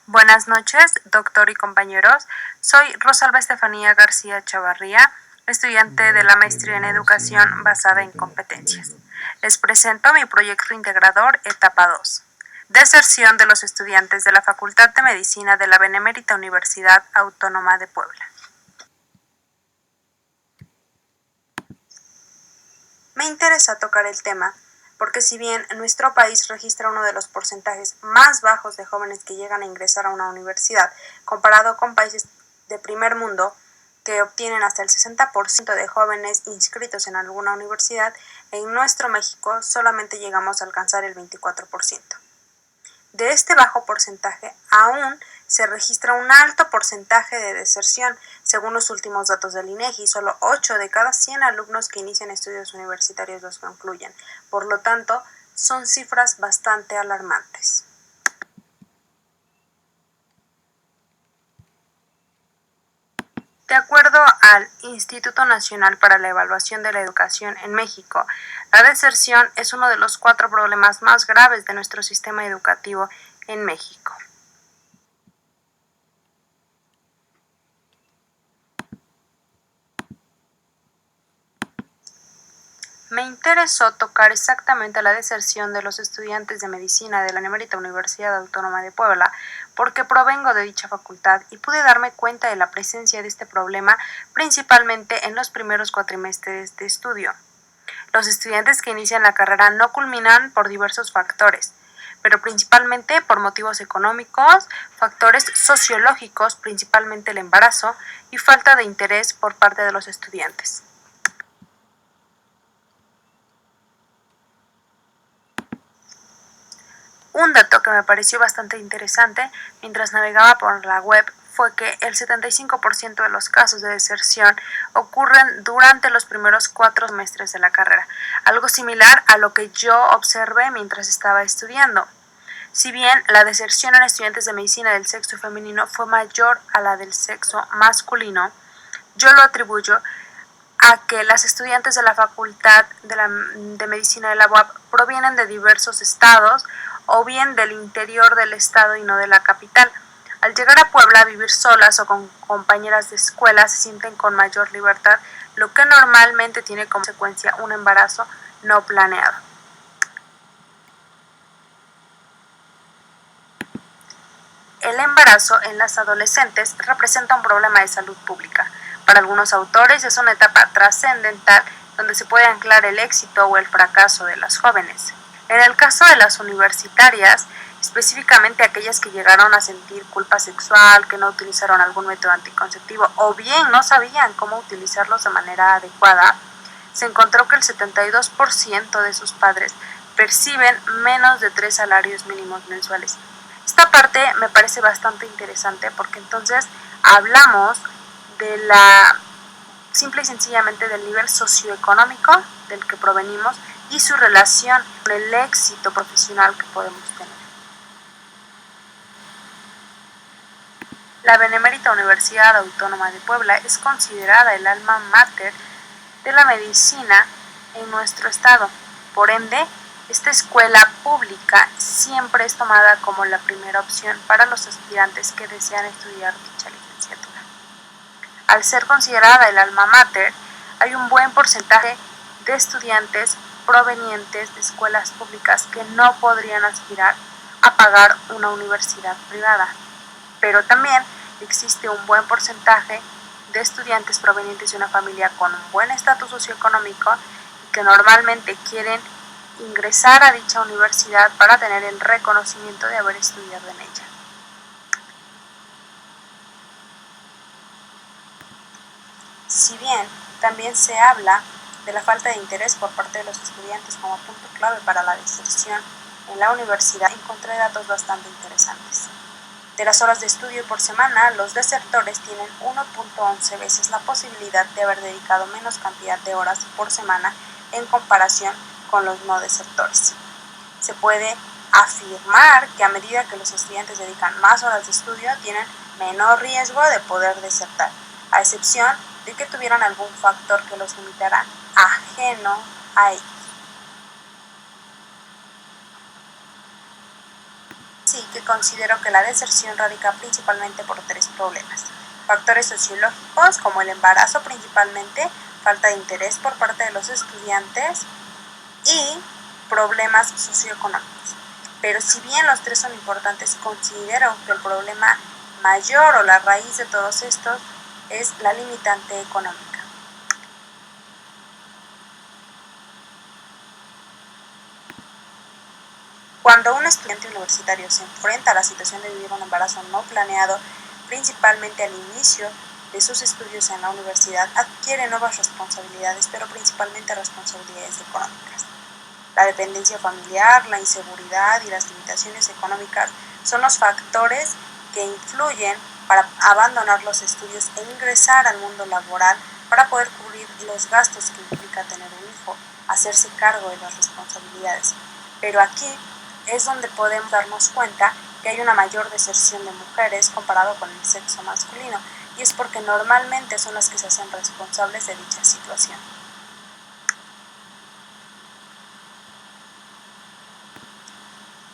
Buenas noches, doctor y compañeros. Soy Rosalba Estefanía García Chavarría, estudiante de la maestría en educación basada en competencias. Les presento mi proyecto integrador etapa 2. Deserción de los estudiantes de la Facultad de Medicina de la Benemérita Universidad Autónoma de Puebla. Me interesa tocar el tema porque si bien nuestro país registra uno de los porcentajes más bajos de jóvenes que llegan a ingresar a una universidad, comparado con países de primer mundo que obtienen hasta el 60% de jóvenes inscritos en alguna universidad, en nuestro México solamente llegamos a alcanzar el 24%. De este bajo porcentaje, aún se registra un alto porcentaje de deserción. Según los últimos datos del INEGI, solo 8 de cada 100 alumnos que inician estudios universitarios los concluyen. Por lo tanto, son cifras bastante alarmantes. De acuerdo al Instituto Nacional para la Evaluación de la Educación en México, la deserción es uno de los 4 problemas más graves de nuestro sistema educativo en México. Me interesó tocar exactamente la deserción de los estudiantes de medicina de la Benemérita Universidad Autónoma de Puebla, porque provengo de dicha facultad y pude darme cuenta de la presencia de este problema principalmente en los primeros cuatrimestres de estudio. Los estudiantes que inician la carrera no culminan por diversos factores, pero principalmente por motivos económicos, factores sociológicos, principalmente el embarazo, y falta de interés por parte de los estudiantes. Un dato que me pareció bastante interesante mientras navegaba por la web fue que el 75% de los casos de deserción ocurren durante los primeros 4 semestres de la carrera, algo similar a lo que yo observé mientras estaba estudiando. Si bien la deserción en estudiantes de medicina del sexo femenino fue mayor a la del sexo masculino, yo lo atribuyo a que las estudiantes de la Facultad de Medicina de la UAP provienen de diversos estados o bien del interior del estado y no de la capital. Al llegar a Puebla a vivir solas o con compañeras de escuela se sienten con mayor libertad, lo que normalmente tiene como consecuencia un embarazo no planeado. El embarazo en las adolescentes representa un problema de salud pública. Para algunos autores es una etapa trascendental donde se puede anclar el éxito o el fracaso de las jóvenes. En el caso de las universitarias, específicamente aquellas que llegaron a sentir culpa sexual, que no utilizaron algún método anticonceptivo o bien no sabían cómo utilizarlos de manera adecuada, se encontró que el 72% de sus padres perciben menos de 3 salarios mínimos mensuales. Esta parte me parece bastante interesante porque entonces hablamos de la simple y sencillamente del nivel socioeconómico del que provenimos y su relación con el éxito profesional que podemos tener. La Benemérita Universidad Autónoma de Puebla es considerada el alma mater de la medicina en nuestro estado. Por ende, esta escuela pública siempre es tomada como la primera opción para los aspirantes que desean estudiar dicha licenciatura. Al ser considerada el alma mater, hay un buen porcentaje de estudiantes provenientes de escuelas públicas que no podrían aspirar a pagar una universidad privada. Pero también existe un buen porcentaje de estudiantes provenientes de una familia con un buen estatus socioeconómico y que normalmente quieren ingresar a dicha universidad para tener el reconocimiento de haber estudiado en ella. Si bien también se habla de la falta de interés por parte de los estudiantes como punto clave para la deserción en la universidad, encontré datos bastante interesantes. De las horas de estudio por semana, los desertores tienen 1.11 veces la posibilidad de haber dedicado menos cantidad de horas por semana en comparación con los no desertores. Se puede afirmar que a medida que los estudiantes dedican más horas de estudio, tienen menor riesgo de poder desertar, a excepción de que tuvieran algún factor que los limitara ajeno a ellos. Sí que considero que la deserción radica principalmente por tres problemas. Factores sociológicos como el embarazo principalmente, falta de interés por parte de los estudiantes y problemas socioeconómicos. Pero si bien los tres son importantes, considero que el problema mayor o la raíz de todos estos es la limitante económica. Cuando un estudiante universitario se enfrenta a la situación de vivir un embarazo no planeado, principalmente al inicio de sus estudios en la universidad, adquiere nuevas responsabilidades, pero principalmente responsabilidades económicas. La dependencia familiar, la inseguridad y las limitaciones económicas son los factores que influyen para abandonar los estudios e ingresar al mundo laboral para poder cubrir los gastos que implica tener un hijo, hacerse cargo de las responsabilidades. Pero aquí es donde podemos darnos cuenta que hay una mayor deserción de mujeres comparado con el sexo masculino, y es porque normalmente son las que se hacen responsables de dicha situación.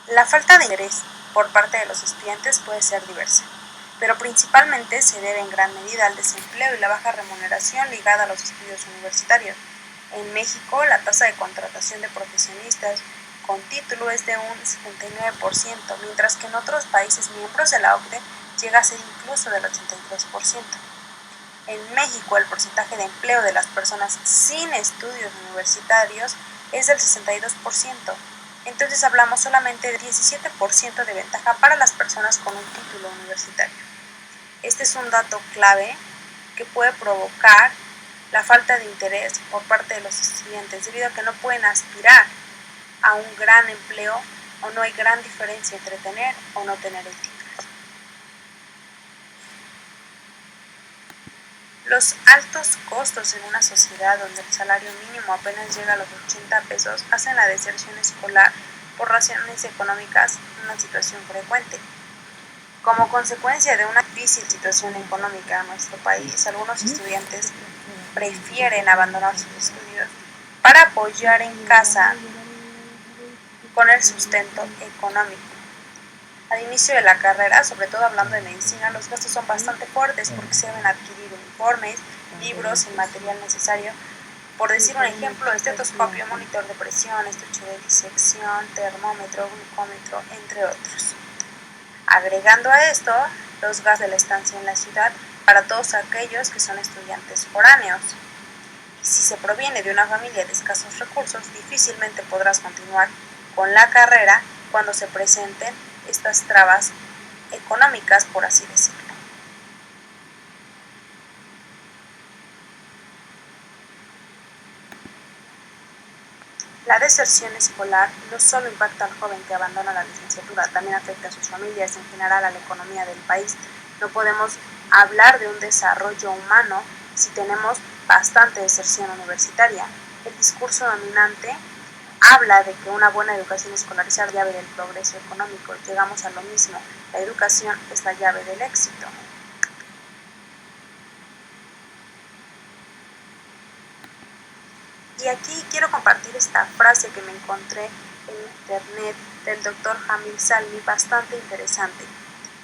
La falta de interés por parte de los estudiantes puede ser diversa, pero principalmente se debe en gran medida al desempleo y la baja remuneración ligada a los estudios universitarios. En México, la tasa de contratación de profesionistas con título es de un 79%, mientras que en otros países miembros de la OCDE llega a ser incluso del 83%. En México, el porcentaje de empleo de las personas sin estudios universitarios es del 62%. Entonces hablamos solamente de 17% de ventaja para las personas con un título universitario. Este es un dato clave que puede provocar la falta de interés por parte de los estudiantes debido a que no pueden aspirar a un gran empleo o no hay gran diferencia entre tener o no tener el título. Los altos costos en una sociedad donde el salario mínimo apenas llega a los 80 pesos hacen la deserción escolar por razones económicas una situación frecuente. Como consecuencia de una difícil situación económica en nuestro país, algunos estudiantes prefieren abandonar sus estudios para apoyar en casa con el sustento económico. Al inicio de la carrera, sobre todo hablando de medicina, los gastos son bastante fuertes porque se deben adquirir uniformes, libros y material necesario. Por decir un ejemplo, estetoscopio, monitor de presión, estuche de disección, termómetro, glucómetro, entre otros. Agregando a esto los gastos de la estancia en la ciudad para todos aquellos que son estudiantes foráneos. Y si se proviene de una familia de escasos recursos, difícilmente podrás continuar con la carrera cuando se presenten estas trabas económicas, por así decirlo. La deserción escolar no solo impacta al joven que abandona la licenciatura, también afecta a sus familias, en general a la economía del país. No podemos hablar de un desarrollo humano si tenemos bastante deserción universitaria. El discurso dominante habla de que una buena educación escolar es la llave del progreso económico. Llegamos a lo mismo, la educación es la llave del éxito. Y aquí quiero compartir esta frase que me encontré en internet del doctor Jamil Salmi, bastante interesante.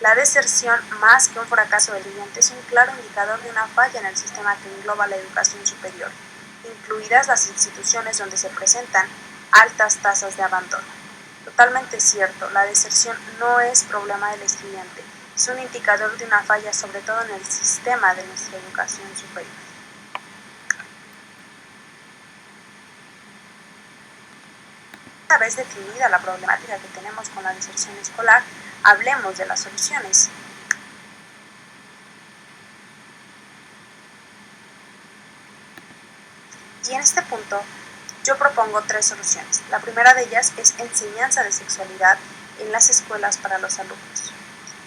La deserción, más que un fracaso del estudiante, es un claro indicador de una falla en el sistema que engloba la educación superior, incluidas las instituciones donde se presentan altas tasas de abandono. Totalmente cierto, la deserción no es problema del estudiante, es un indicador de una falla sobre todo en el sistema de nuestra educación superior. Una vez definida la problemática que tenemos con la deserción escolar, hablemos de las soluciones. Y en este punto, yo propongo tres soluciones. La primera de ellas es enseñanza de sexualidad en las escuelas para los alumnos.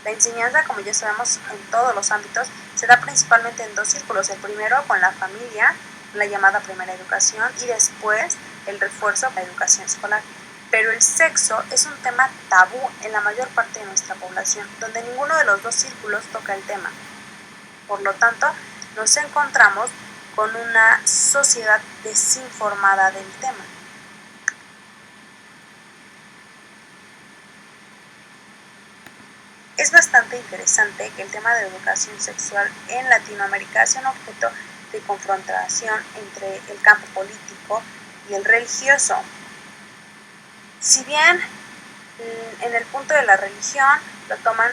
La enseñanza, como ya sabemos, en todos los ámbitos, se da principalmente en dos círculos. El primero con la familia, la llamada primera educación, y después el refuerzo para la educación escolar. Pero el sexo es un tema tabú en la mayor parte de nuestra población, donde ninguno de los dos círculos toca el tema. Por lo tanto, nos encontramos con una sociedad desinformada del tema. Es bastante interesante que el tema de educación sexual en Latinoamérica sea un objeto de confrontación entre el campo político y el religioso. Si bien en el punto de la religión lo toman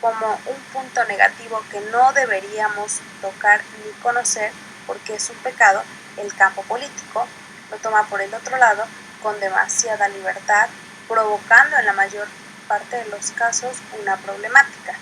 como un punto negativo que no deberíamos tocar ni conocer porque es un pecado, el campo político lo toma por el otro lado con demasiada libertad, provocando en la mayor parte de los casos una problemática.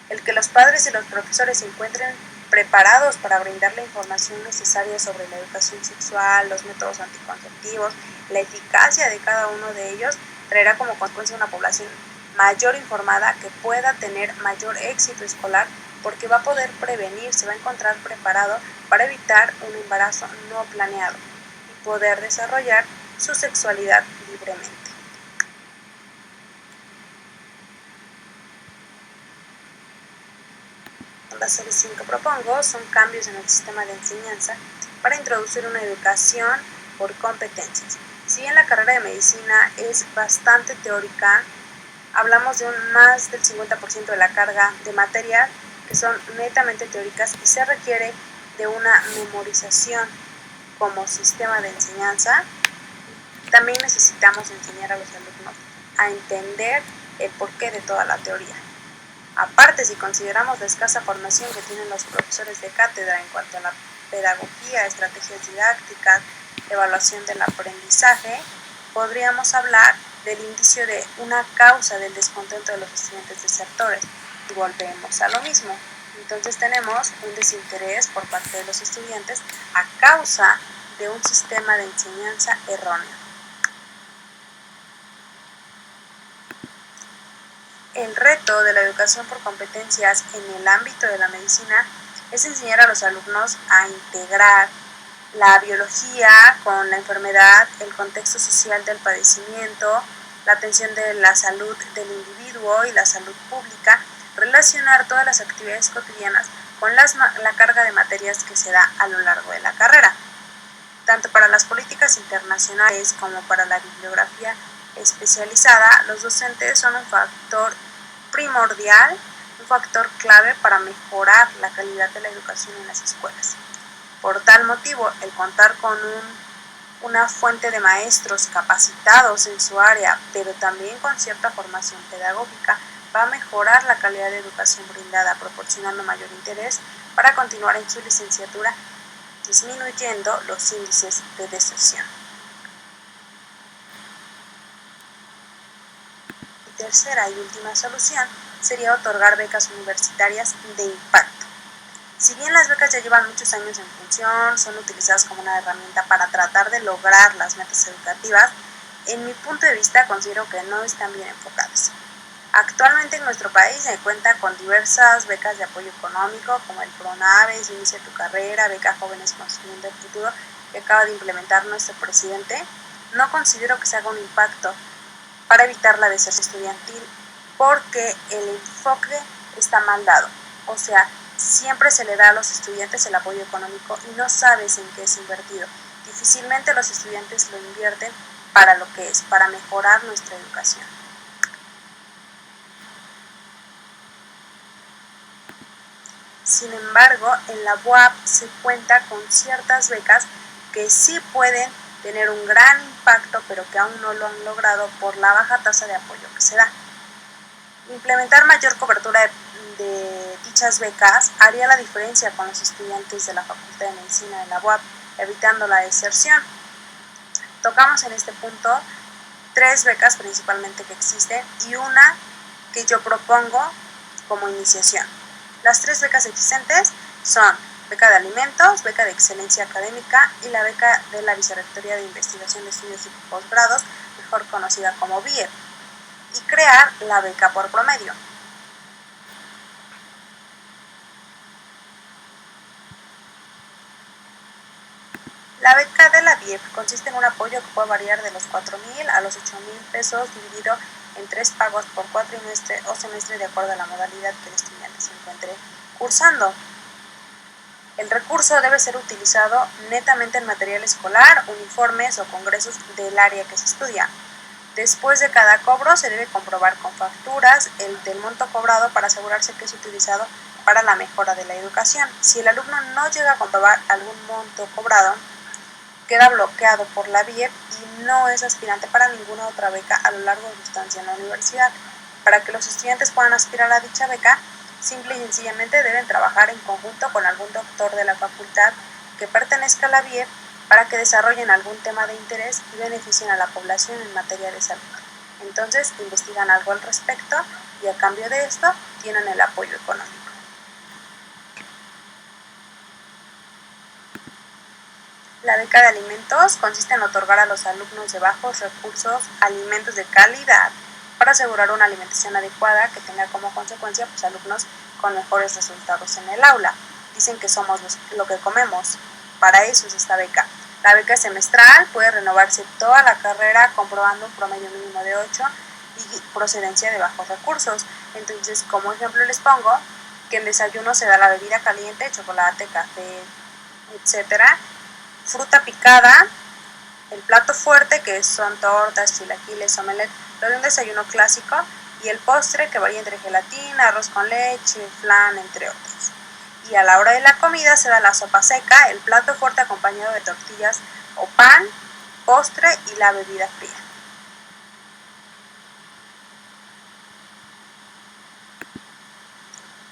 El que los padres y los profesores se encuentren preparados para brindar la información necesaria sobre la educación sexual, los métodos anticonceptivos, la eficacia de cada uno de ellos, traerá como consecuencia una población mayor informada que pueda tener mayor éxito escolar porque va a poder prevenir, se va a encontrar preparado para evitar un embarazo no planeado y poder desarrollar su sexualidad libremente. La solución que propongo son cambios en el sistema de enseñanza para introducir una educación por competencias. Si bien la carrera de medicina es bastante teórica, hablamos de más del 50% de la carga de material que son netamente teóricas y se requiere de una memorización como sistema de enseñanza. También necesitamos enseñar a los alumnos a entender el porqué de toda la teoría. Aparte, si consideramos la escasa formación que tienen los profesores de cátedra en cuanto a la pedagogía, estrategias didácticas, evaluación del aprendizaje, podríamos hablar del indicio de una causa del descontento de los estudiantes desertores. Y volvemos a lo mismo. Entonces tenemos un desinterés por parte de los estudiantes a causa de un sistema de enseñanza erróneo. El reto de la educación por competencias en el ámbito de la medicina es enseñar a los alumnos a integrar la biología con la enfermedad, el contexto social del padecimiento, la atención de la salud del individuo y la salud pública, relacionar todas las actividades cotidianas con la carga de materias que se da a lo largo de la carrera. Tanto para las políticas internacionales como para la bibliografía especializada, los docentes son un factor primordial, un factor clave para mejorar la calidad de la educación en las escuelas. Por tal motivo, el contar con una fuente de maestros capacitados en su área, pero también con cierta formación pedagógica, va a mejorar la calidad de educación brindada, proporcionando mayor interés para continuar en su licenciatura, disminuyendo los índices de deserción. Y tercera y última solución sería otorgar becas universitarias de impacto. Si bien las becas ya llevan muchos años en función, son utilizadas como una herramienta para tratar de lograr las metas educativas, en mi punto de vista considero que no están bien enfocadas. Actualmente en nuestro país se cuenta con diversas becas de apoyo económico como el PRONAVES, Inicia tu carrera, Beca Jóvenes Construyendo el Futuro que acaba de implementar nuestro presidente. No considero que se haga un impacto para evitar la deserción estudiantil porque el enfoque está mal dado. O sea, siempre se le da a los estudiantes el apoyo económico y no sabes en qué es invertido. Difícilmente los estudiantes lo invierten para lo que es, para mejorar nuestra educación. Sin embargo, en la UAP se cuenta con ciertas becas que sí pueden tener un gran impacto, pero que aún no lo han logrado por la baja tasa de apoyo que se da. Implementar mayor cobertura de dichas becas haría la diferencia con los estudiantes de la Facultad de Medicina de la UAP, evitando la deserción. Tocamos en este punto 3 becas principalmente que existen y una que yo propongo como iniciación. Las 3 becas existentes son beca de alimentos, beca de excelencia académica y la beca de la Vicerrectoría de Investigación de Estudios y Posgrados, mejor conocida como BIE, y crear la beca por promedio. La beca de la BIEP consiste en un apoyo que puede variar de los 4,000 a los 8,000 pesos dividido en 3 pagos por cuatrimestre o semestre de acuerdo a la modalidad que el estudiante se encuentre cursando. El recurso debe ser utilizado netamente en material escolar, uniformes o congresos del área que se estudia. Después de cada cobro se debe comprobar con facturas el del monto cobrado para asegurarse que es utilizado para la mejora de la educación. Si el alumno no llega a comprobar algún monto cobrado, queda bloqueado por la BIEP y no es aspirante para ninguna otra beca a lo largo de su estancia en la universidad. Para que los estudiantes puedan aspirar a dicha beca, simple y sencillamente deben trabajar en conjunto con algún doctor de la facultad que pertenezca a la BIEP para que desarrollen algún tema de interés y beneficien a la población en materia de salud. Entonces, investigan algo al respecto y a cambio de esto tienen el apoyo económico. La beca de alimentos consiste en otorgar a los alumnos de bajos recursos alimentos de calidad para asegurar una alimentación adecuada que tenga como consecuencia alumnos con mejores resultados en el aula. Dicen que somos lo que comemos. Para eso es esta beca. La beca semestral puede renovarse toda la carrera comprobando un promedio mínimo de 8 y procedencia de bajos recursos. Entonces, como ejemplo les pongo que en desayuno se da la bebida caliente, chocolate, café, etcétera, fruta picada, el plato fuerte que son tortas, chilaquiles, omelette, lo de un desayuno clásico, y el postre que varía entre gelatina, arroz con leche, flan, entre otros. Y a la hora de la comida se da la sopa seca, el plato fuerte acompañado de tortillas o pan, postre y la bebida fría.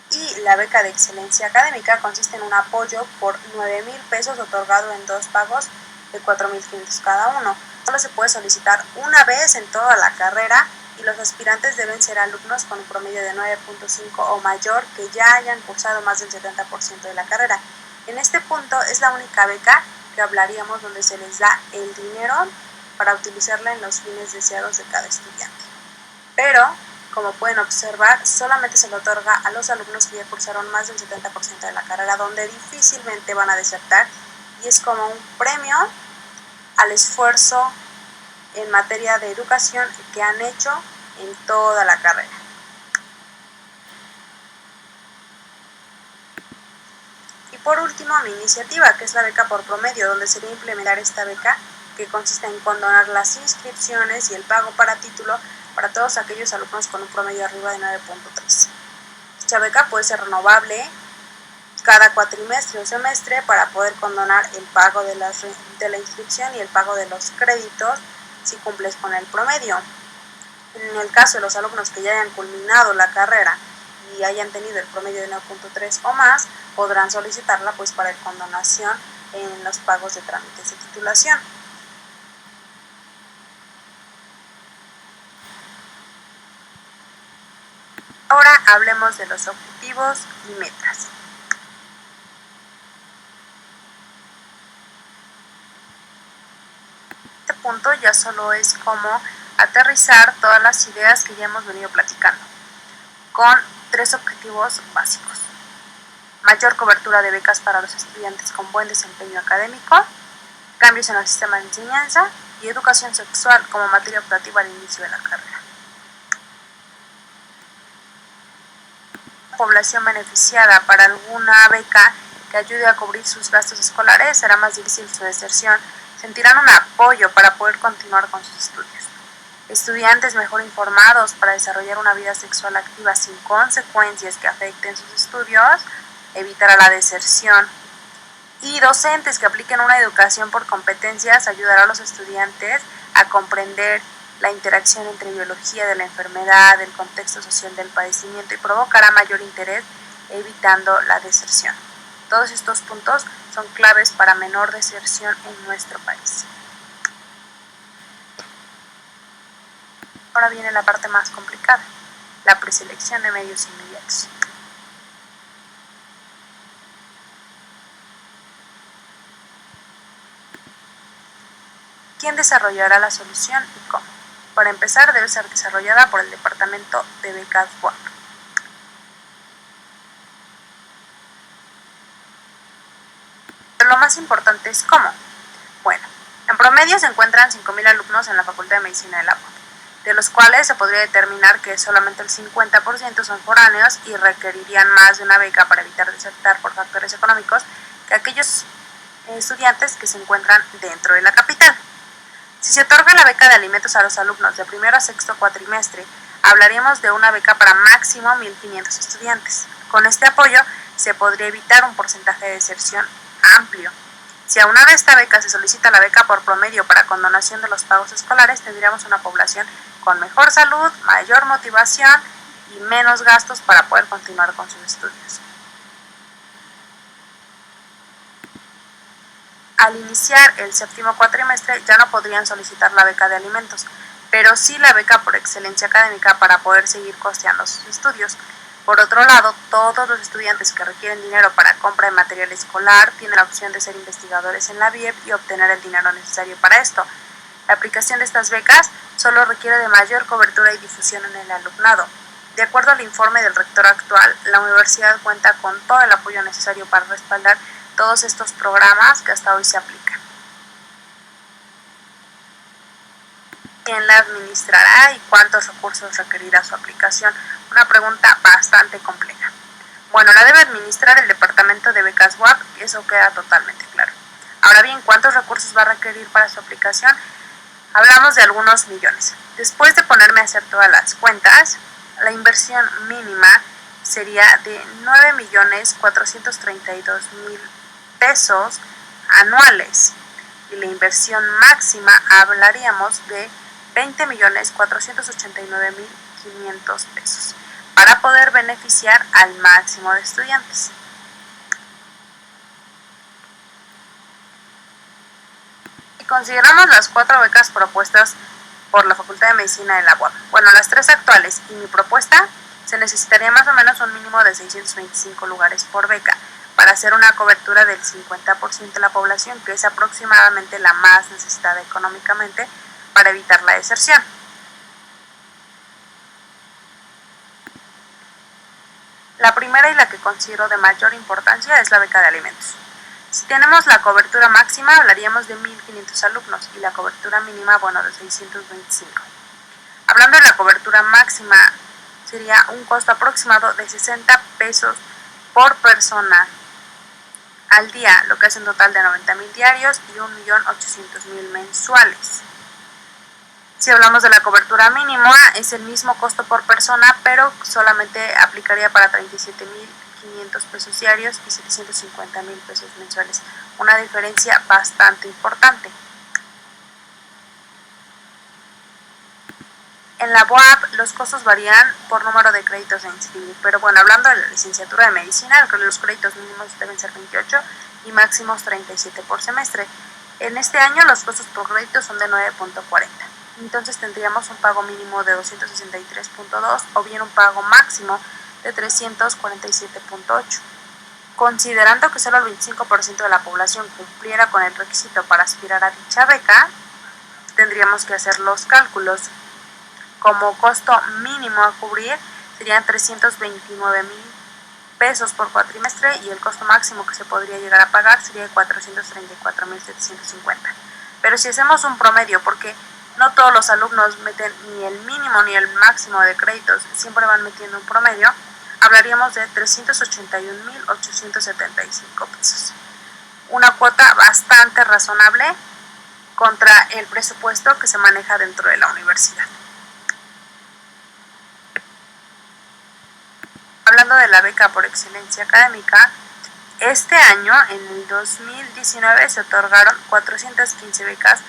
Y la beca de excelencia académica consiste en un apoyo por 9,000 pesos otorgado en 2 pagos de 4,500 cada uno. Solo se puede solicitar una vez en toda la carrera y los aspirantes deben ser alumnos con un promedio de 9.5 o mayor que ya hayan cursado más del 70% de la carrera. En este punto es la única beca que hablaríamos donde se les da el dinero para utilizarla en los fines deseados de cada estudiante. Pero, como pueden observar, solamente se le otorga a los alumnos que ya cursaron más del 70% de la carrera, donde difícilmente van a desertar, y es como un premio al esfuerzo en materia de educación que han hecho en toda la carrera. Y por último, mi iniciativa, que es la beca por promedio, donde sería implementar esta beca que consiste en condonar las inscripciones y el pago para título para todos aquellos alumnos con un promedio arriba de 9.3. Dicha beca puede ser renovable cada cuatrimestre o semestre para poder condonar el pago de la inscripción y el pago de los créditos si cumples con el promedio. En el caso de los alumnos que ya hayan culminado la carrera y hayan tenido el promedio de 9.3 o más, podrán solicitarla para condonación en los pagos de trámites de titulación. Ahora hablemos de los objetivos y metas. Este punto ya solo es como aterrizar todas las ideas que ya hemos venido platicando, con 3 objetivos básicos: mayor cobertura de becas para los estudiantes con buen desempeño académico, cambios en el sistema de enseñanza y educación sexual como materia optativa al inicio de la carrera. Población beneficiada para alguna beca que ayude a cubrir sus gastos escolares, será más difícil su deserción, sentirán un apoyo para poder continuar con sus estudios. Estudiantes mejor informados para desarrollar una vida sexual activa sin consecuencias que afecten sus estudios, evitará la deserción. Y docentes que apliquen una educación por competencias ayudará a los estudiantes a comprender la interacción entre biología de la enfermedad, el contexto social del padecimiento y provocará mayor interés evitando la deserción. Todos estos puntos son claves para menor deserción en nuestro país. Ahora viene la parte más complicada, la preselección de medios inmediatos. ¿Quién desarrollará la solución y cómo? Para empezar, debe ser desarrollada por el Departamento de Becas BUAP. Pero lo más importante es cómo. Bueno, en promedio se encuentran 5,000 alumnos en la Facultad de Medicina de la UAP, de los cuales se podría determinar que solamente el 50% son foráneos y requerirían más de una beca para evitar desertar por factores económicos que aquellos estudiantes que se encuentran dentro de la capital. Si se otorga la beca de alimentos a los alumnos de primero a sexto cuatrimestre, hablaríamos de una beca para máximo 1.500 estudiantes. Con este apoyo se podría evitar un porcentaje de deserción amplio. Si aunado a esta beca se solicita la beca por promedio para condonación de los pagos escolares, tendríamos una población con mejor salud, mayor motivación y menos gastos para poder continuar con sus estudios. Al iniciar el séptimo cuatrimestre ya no podrían solicitar la beca de alimentos, pero sí la beca por excelencia académica para poder seguir costeando sus estudios. Por otro lado, todos los estudiantes que requieren dinero para compra de material escolar tienen la opción de ser investigadores en la BIEP y obtener el dinero necesario para esto. La aplicación de estas becas solo requiere de mayor cobertura y difusión en el alumnado. De acuerdo al informe del rector actual, la universidad cuenta con todo el apoyo necesario para respaldar todos estos programas que hasta hoy se aplican. ¿Quién la administrará y cuántos recursos requerirá su aplicación? Una pregunta bastante compleja. Bueno, la debe administrar el Departamento de Becas UAP, y eso queda totalmente claro. Ahora bien, ¿cuántos recursos va a requerir para su aplicación? Hablamos de algunos millones. Después de ponerme a hacer todas las cuentas, la inversión mínima sería de 9.432.000 pesos anuales y la inversión máxima hablaríamos de 20.489.500 pesos para poder beneficiar al máximo de estudiantes. Si consideramos las 4 becas propuestas por la Facultad de Medicina de la UAP, bueno, las 3 actuales y mi propuesta, se necesitaría más o menos un mínimo de 625 lugares por beca para hacer una cobertura del 50% de la población, que es aproximadamente la más necesitada económicamente para evitar la deserción. La primera y la que considero de mayor importancia es la beca de alimentos. Si tenemos la cobertura máxima, hablaríamos de 1.500 alumnos y la cobertura mínima, bueno, de 625. Hablando de la cobertura máxima, sería un costo aproximado de 60 pesos por persona al día, lo que es un total de 90.000 diarios y 1.800.000 mensuales. Si hablamos de la cobertura mínima, es el mismo costo por persona, pero solamente aplicaría para 37.500 pesos diarios y 750.000 pesos mensuales. Una diferencia bastante importante. En la UAP los costos varían por número de créditos a inscribir, pero bueno, hablando de la licenciatura de medicina, los créditos mínimos deben ser 28 y máximos 37 por semestre. En este año los costos por crédito son de 9.40. Entonces tendríamos un pago mínimo de 263.2 o bien un pago máximo de 347.8. Considerando que solo el 25% de la población cumpliera con el requisito para aspirar a dicha beca, tendríamos que hacer los cálculos. Como costo mínimo a cubrir serían 329.000 pesos por cuatrimestre y el costo máximo que se podría llegar a pagar sería de 434.750. Pero si hacemos un promedio, porque no todos los alumnos meten ni el mínimo ni el máximo de créditos, siempre van metiendo un promedio, hablaríamos de 381.875 pesos. Una cuota bastante razonable contra el presupuesto que se maneja dentro de la universidad. Hablando de la beca por excelencia académica, este año, en el 2019, se otorgaron 415 becas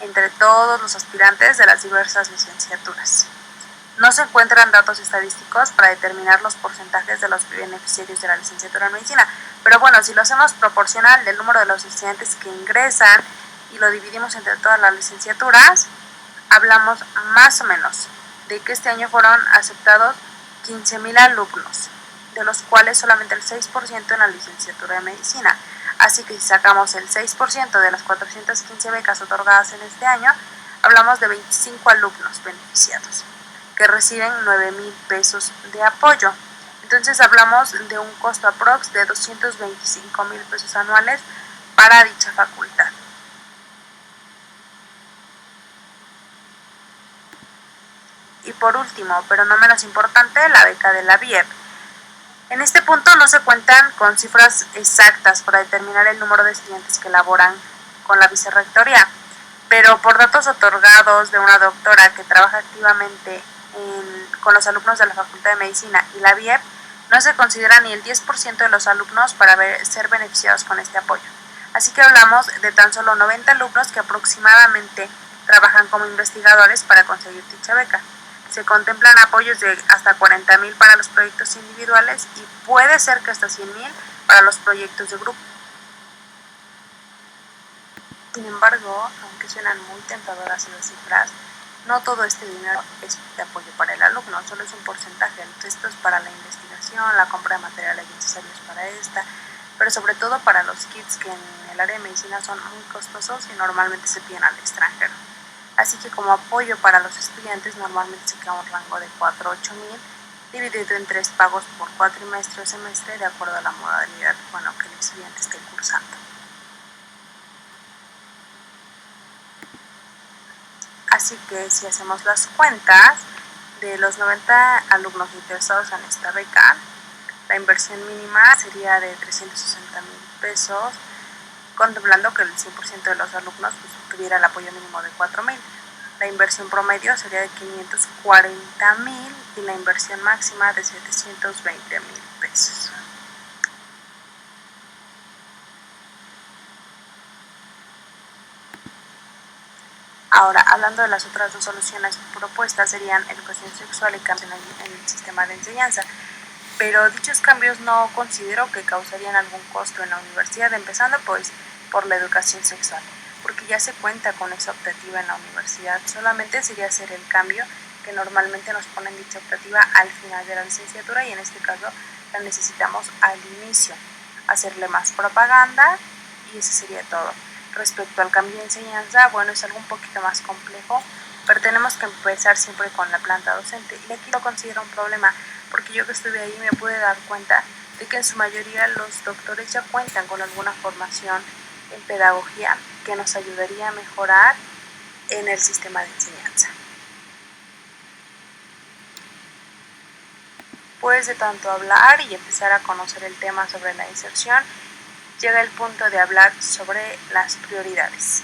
entre todos los aspirantes de las diversas licenciaturas. No se encuentran datos estadísticos para determinar los porcentajes de los beneficiarios de la licenciatura en medicina, pero bueno, si lo hacemos proporcional del número de los estudiantes que ingresan y lo dividimos entre todas las licenciaturas, hablamos más o menos de que este año fueron aceptados 15.000 alumnos, de los cuales solamente el 6% en la licenciatura de medicina. Así que si sacamos el 6% de las 415 becas otorgadas en este año, hablamos de 25 alumnos beneficiados, que reciben 9.000 pesos de apoyo. Entonces hablamos de un costo aprox de 225.000 pesos anuales para dicha facultad. Y por último, pero no menos importante, la beca de la BIEP. En este punto no se cuentan con cifras exactas para determinar el número de estudiantes que laboran con la vicerrectoría, pero por datos otorgados de una doctora que trabaja activamente con los alumnos de la Facultad de Medicina y la BIEP, no se considera ni el 10% de los alumnos para ser beneficiados con este apoyo. Así que hablamos de tan solo 90 alumnos que aproximadamente trabajan como investigadores para conseguir dicha beca. Se contemplan apoyos de hasta 40,000 para los proyectos individuales y puede ser que hasta 100,000 para los proyectos de grupo. Sin embargo, aunque suenan muy tentadoras las cifras, no todo este dinero es de apoyo para el alumno, solo es un porcentaje. Esto es para la investigación, la compra de materiales necesarios para esta, pero sobre todo para los kits que en el área de medicina son muy costosos y normalmente se piden al extranjero. Así que como apoyo para los estudiantes normalmente se queda un rango de 4 a 8,000 dividido en 3 pagos por cuatrimestre o semestre de acuerdo a la modalidad que el estudiante esté cursando. Así que si hacemos las cuentas, de los 90 alumnos interesados en esta beca, la inversión mínima sería de 360,000 pesos, contemplando que el 100% de los alumnos tuviera el apoyo mínimo de 4,000. La inversión promedio sería de 540,000 y la inversión máxima de 720,000 pesos. Ahora, hablando de las otras dos soluciones propuestas, serían educación sexual y cambios en el sistema de enseñanza. Pero dichos cambios no considero que causarían algún costo en la universidad, empezando pues por la educación sexual, porque ya se cuenta con esa optativa en la universidad. Solamente sería hacer el cambio que normalmente nos ponen dicha optativa al final de la licenciatura y en este caso la necesitamos al inicio, hacerle más propaganda y eso sería todo. Respecto al cambio de enseñanza, es algo un poquito más complejo, pero tenemos que empezar siempre con la planta docente. Y aquí lo considero un problema, porque yo que estuve ahí me pude dar cuenta de que en su mayoría los doctores ya cuentan con alguna formación en pedagogía que nos ayudaría a mejorar en el sistema de enseñanza. Pues de tanto hablar y empezar a conocer el tema sobre la inserción, llega el punto de hablar sobre las prioridades.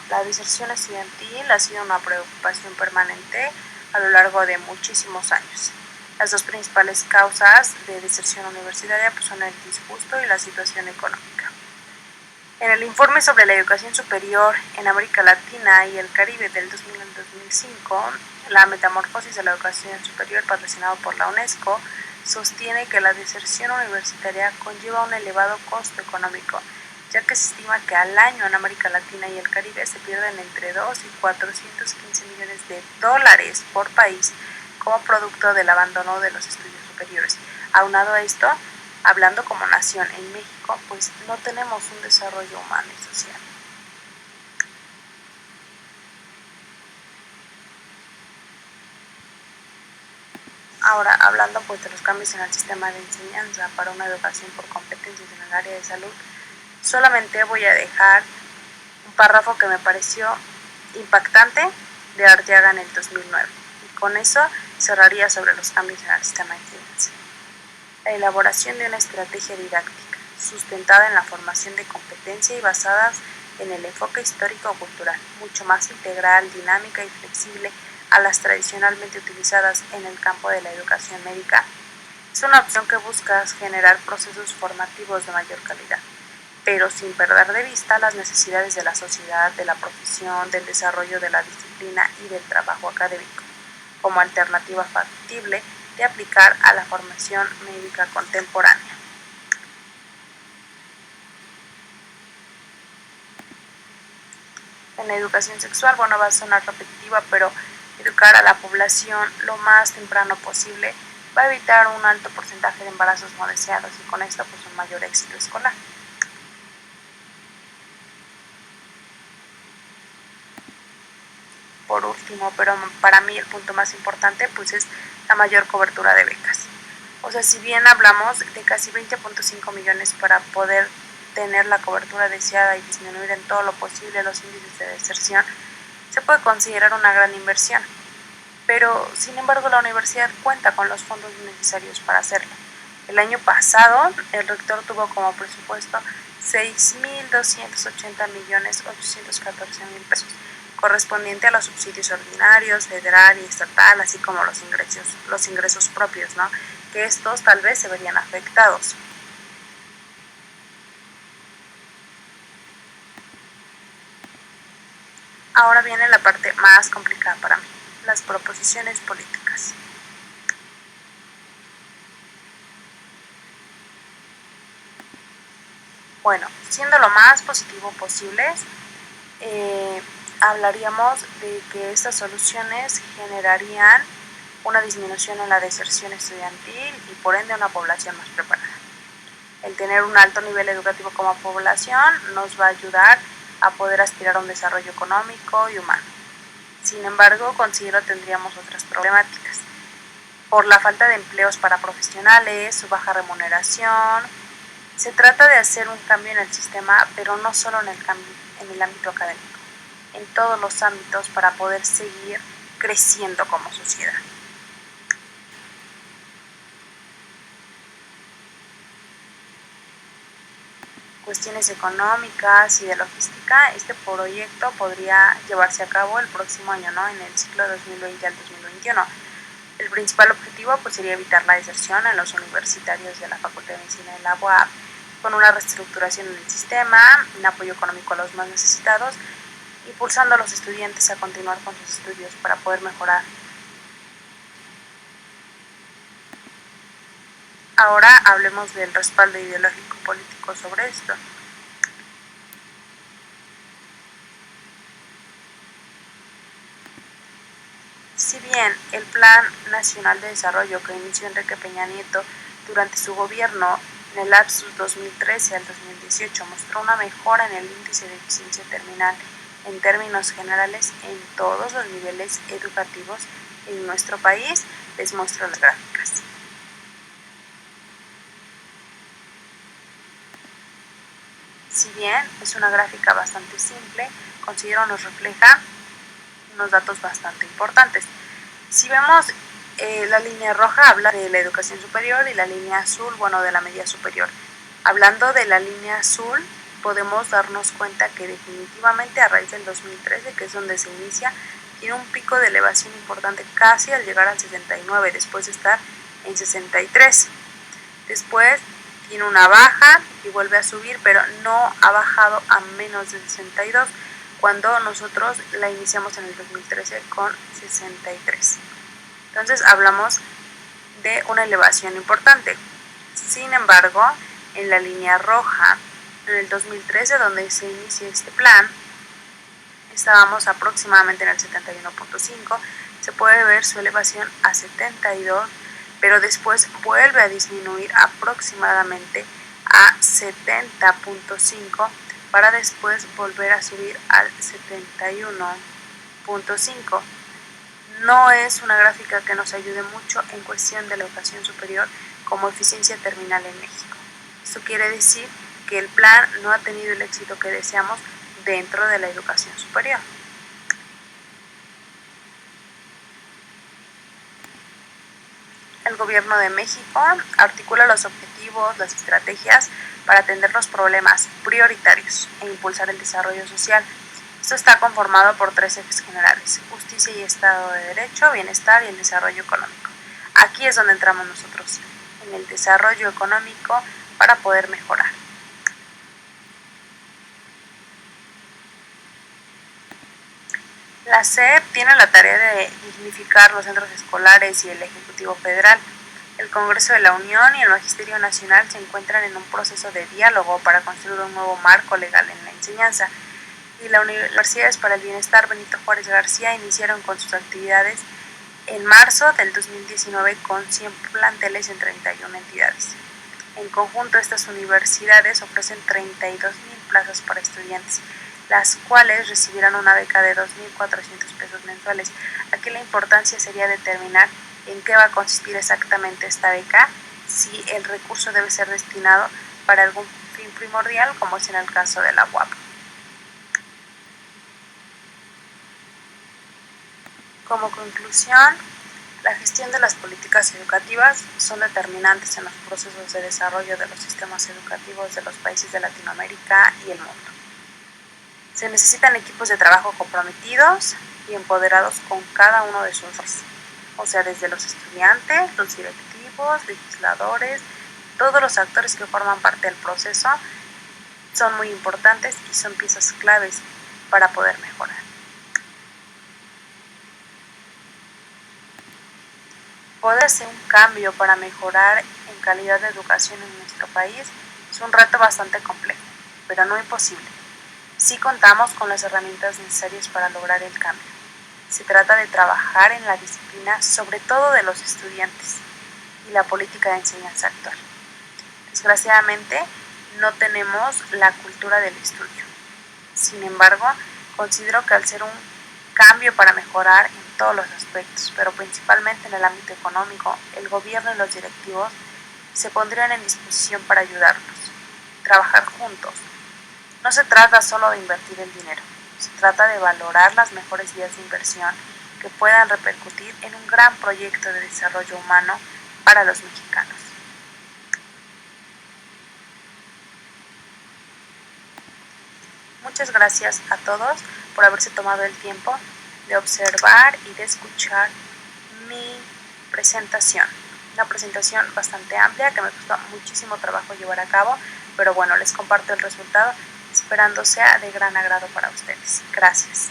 La deserción estudiantil ha sido una preocupación permanente a lo largo de muchísimos años. Las dos principales causas de deserción universitaria son el disgusto y la situación económica. En el informe sobre la educación superior en América Latina y el Caribe del 2000 al 2005, la metamorfosis de la educación superior patrocinado por la UNESCO sostiene que la deserción universitaria conlleva un elevado costo económico, ya que se estima que al año en América Latina y el Caribe se pierden entre 2 y 415 millones de dólares por país como producto del abandono de los estudios superiores. Aunado a esto, hablando como nación en México, pues no tenemos un desarrollo humano y social. Ahora, hablando pues de los cambios en el sistema de enseñanza para una educación por competencias en el área de salud, solamente voy a dejar un párrafo que me pareció impactante de Arteaga en el 2009. Y con eso cerraría sobre los cambios en el sistema de enseñanza. La elaboración de una estrategia didáctica sustentada en la formación de competencia y basadas en el enfoque histórico-cultural, mucho más integral, dinámica y flexible a las tradicionalmente utilizadas en el campo de la educación médica, es una opción que busca generar procesos formativos de mayor calidad, pero sin perder de vista las necesidades de la sociedad, de la profesión, del desarrollo de la disciplina y del trabajo académico, como alternativa factible de aplicar a la formación médica contemporánea. En la educación sexual, va a sonar repetitiva, pero educar a la población lo más temprano posible va a evitar un alto porcentaje de embarazos no deseados y con esto pues un mayor éxito escolar. Por último, pero para mí el punto más importante pues es la mayor cobertura de becas. O sea, si bien hablamos de casi 20.5 millones para poder tener la cobertura deseada y disminuir en todo lo posible los índices de deserción, se puede considerar una gran inversión. Pero, sin embargo, la universidad cuenta con los fondos necesarios para hacerlo. El año pasado, el rector tuvo como presupuesto 6.280.814.000 pesos, correspondiente a los subsidios ordinarios, federal y estatal, así como los ingresos propios, ¿no? Que estos tal vez se verían afectados. Ahora viene la parte más complicada para mí, las proposiciones políticas. Bueno, siendo lo más positivo posible, hablaríamos de que estas soluciones generarían una disminución en la deserción estudiantil y por ende una población más preparada. El tener un alto nivel educativo como población nos va a ayudar a poder aspirar a un desarrollo económico y humano. Sin embargo, considero que tendríamos otras problemáticas. Por la falta de empleos para profesionales, su baja remuneración. Se trata de hacer un cambio en el sistema, pero no solo en el ámbito académico, en todos los ámbitos para poder seguir creciendo como sociedad. Cuestiones económicas y de logística, este proyecto podría llevarse a cabo el próximo año, ¿no? En el ciclo 2020 al 2021. El principal objetivo pues, sería evitar la deserción en los universitarios de la Facultad de Medicina de la UAP, con una reestructuración en el sistema, un apoyo económico a los más necesitados, impulsando a los estudiantes a continuar con sus estudios para poder mejorar. Ahora hablemos del respaldo ideológico político sobre esto. Si bien el Plan Nacional de Desarrollo que inició Enrique Peña Nieto durante su gobierno en el lapsus 2013 al 2018 mostró una mejora en el índice de eficiencia terminal en términos generales en todos los niveles educativos en nuestro país, les muestro las gráficas. Si bien es una gráfica bastante simple, considero nos refleja unos datos bastante importantes. Si vemos la línea roja habla de la educación superior y la línea azul, bueno, de la media superior. Hablando de la línea azul, podemos darnos cuenta que definitivamente a raíz del 2013, que es donde se inicia, tiene un pico de elevación importante casi al llegar al 69, después de estar en 63. Después tiene una baja y vuelve a subir, pero no ha bajado a menos de 62, cuando nosotros la iniciamos en el 2013 con 63. Entonces hablamos de una elevación importante. Sin embargo, en la línea roja, en el 2013, donde se inicia este plan, estábamos aproximadamente en el 71.5, se puede ver su elevación a 72, pero después vuelve a disminuir aproximadamente a 70.5 para después volver a subir al 71.5. No es una gráfica que nos ayude mucho en cuestión de la educación superior como eficiencia terminal en México. Esto quiere decir que el plan no ha tenido el éxito que deseamos dentro de la educación superior. El Gobierno de México articula los objetivos, las estrategias para atender los problemas prioritarios e impulsar el desarrollo social. Esto está conformado por 3 ejes generales: justicia y Estado de Derecho, bienestar y el desarrollo económico. Aquí es donde entramos nosotros, en el desarrollo económico para poder mejorar. La SEP tiene la tarea de dignificar los centros escolares y el Ejecutivo Federal. El Congreso de la Unión y el Magisterio Nacional se encuentran en un proceso de diálogo para construir un nuevo marco legal en la enseñanza. Y las Universidades para el Bienestar Benito Juárez García iniciaron con sus actividades en marzo del 2019 con 100 planteles en 31 entidades. En conjunto, estas universidades ofrecen 32,000 plazas para estudiantes, las cuales recibirán una beca de 2,400 pesos mensuales. Aquí la importancia sería determinar en qué va a consistir exactamente esta beca, si el recurso debe ser destinado para algún fin primordial, como es en el caso de la UAP. Como conclusión, La gestión de las políticas educativas son determinantes en los procesos de desarrollo de los sistemas educativos de los países de Latinoamérica y el mundo. Se necesitan equipos de trabajo comprometidos y empoderados con cada uno de sus roles, o sea, desde los estudiantes, los directivos, legisladores, todos los actores que forman parte del proceso son muy importantes y son piezas claves para poder mejorar. Poder hacer un cambio para mejorar en calidad de educación en nuestro país es un reto bastante complejo, pero no imposible. Sí contamos con las herramientas necesarias para lograr el cambio. Se trata de trabajar en la disciplina, sobre todo de los estudiantes, y la política de enseñanza actual. Desgraciadamente, no tenemos la cultura del estudio. Sin embargo, considero que al ser un cambio para mejorar en todos los aspectos, pero principalmente en el ámbito económico, el gobierno y los directivos se pondrían en disposición para ayudarnos, trabajar juntos. No se trata solo de invertir el dinero, se trata de valorar las mejores vías de inversión que puedan repercutir en un gran proyecto de desarrollo humano para los mexicanos. Muchas gracias a todos por haberse tomado el tiempo de observar y de escuchar mi presentación. Una presentación bastante amplia que me costó muchísimo trabajo llevar a cabo, pero bueno, les comparto el resultado esperando sea de gran agrado para ustedes. Gracias.